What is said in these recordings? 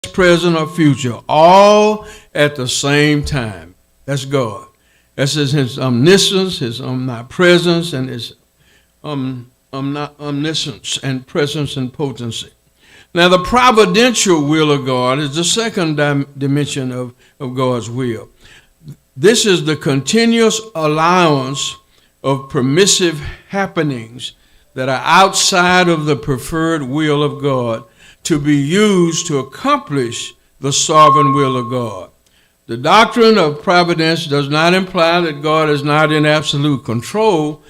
present, or future, all at the same time. That's God. That's his omniscience, his omnipresence, and his omniscience and presence and potency. Now, the providential will of God is the second dimension of God's will. This is the continuous allowance of permissive happenings that are outside of the preferred will of God to be used to accomplish the sovereign will of God. The doctrine of providence does not imply that God is not in absolute control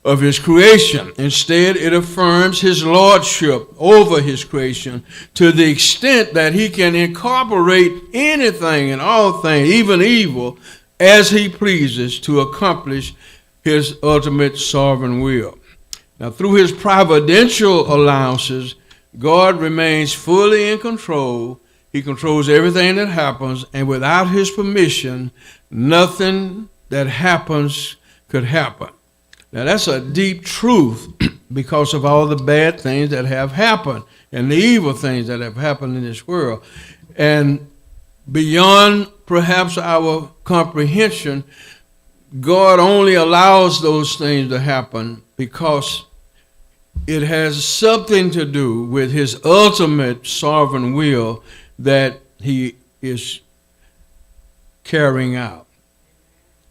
of his creation. Instead, it affirms his lordship over his creation to the extent that he can incorporate anything and all things, even evil, as he pleases to accomplish his ultimate sovereign will. Now, through his providential allowances, God remains fully in control. He controls everything that happens, and without his permission, nothing that happens could happen. Now, that's a deep truth because of all the bad things that have happened and the evil things that have happened in this world. And beyond perhaps our comprehension, God only allows those things to happen because it has something to do with his ultimate sovereign will that he is carrying out.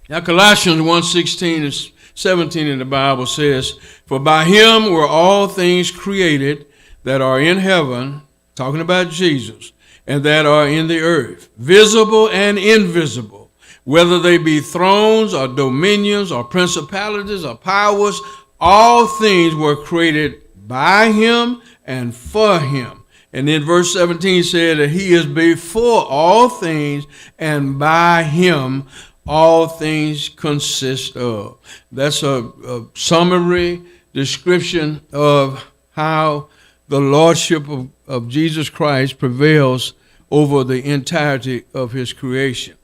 Now, Colossians 1:16 and 17 in the Bible says, "For by him were all things created that are in heaven," talking about Jesus, "and that are in the earth, visible and invisible, whether they be thrones or dominions or principalities or powers, all things were created by him and for him." And then verse 17 said that he is before all things, and by him all things consist of. That's a summary description of how the lordship of Jesus Christ prevails over the entirety of his creation.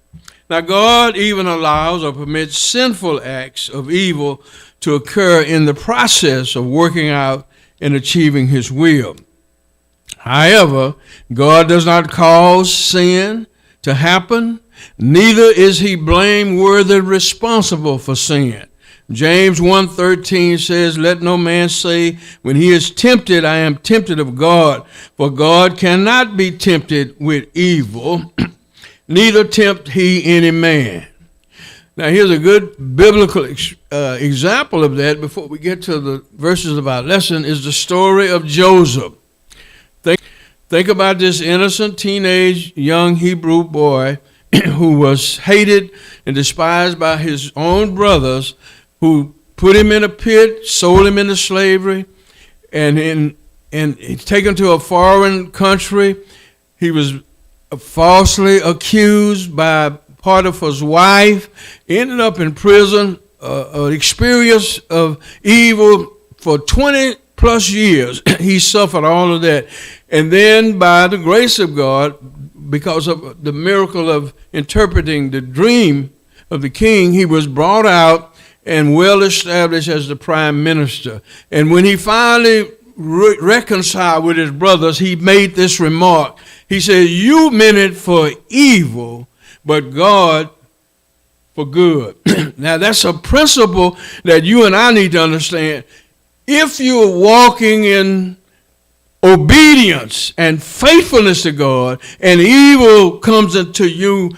Now, God even allows or permits sinful acts of evil to occur in the process of working out and achieving his will. However, God does not cause sin to happen, neither is he blameworthy responsible for sin. James 1:13 says, "Let no man say when he is tempted, I am tempted of God, for God cannot be tempted with evil, neither tempt he any man." Now, here's a good biblical example of that before we get to the verses of our lesson, is the story of Joseph. Think about this innocent teenage young Hebrew boy who was hated and despised by his own brothers, who put him in a pit, sold him into slavery, and taken to a foreign country. He was falsely accused by Potiphar's wife, ended up in prison, an experience of evil for 20 plus years. He suffered all of that. And then by the grace of God, because of the miracle of interpreting the dream of the king, he was brought out and well established as the prime minister. And when he finally reconciled with his brothers, he made this remark. He said, "You meant it for evil, but God for good." Now, that's a principle that you and I need to understand. If you're walking in obedience and faithfulness to God, and evil comes into you,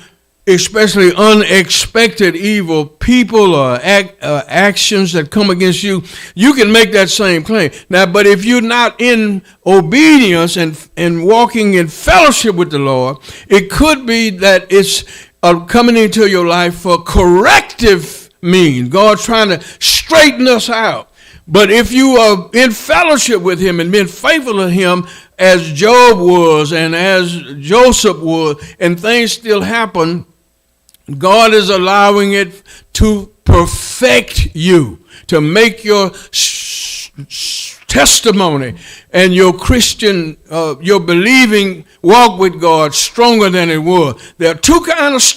especially unexpected evil, people or actions that come against you, you can make that same claim. Now, but if you're not in obedience and walking in fellowship with the Lord, it could be that it's coming into your life for corrective means. God's trying to straighten us out. But if you are in fellowship with him and being faithful to him, as Job was and as Joseph was, and things still happen, God is allowing it to perfect you, to make your testimony and your Christian, your believing walk with God stronger than it was. There are two kinds of storms.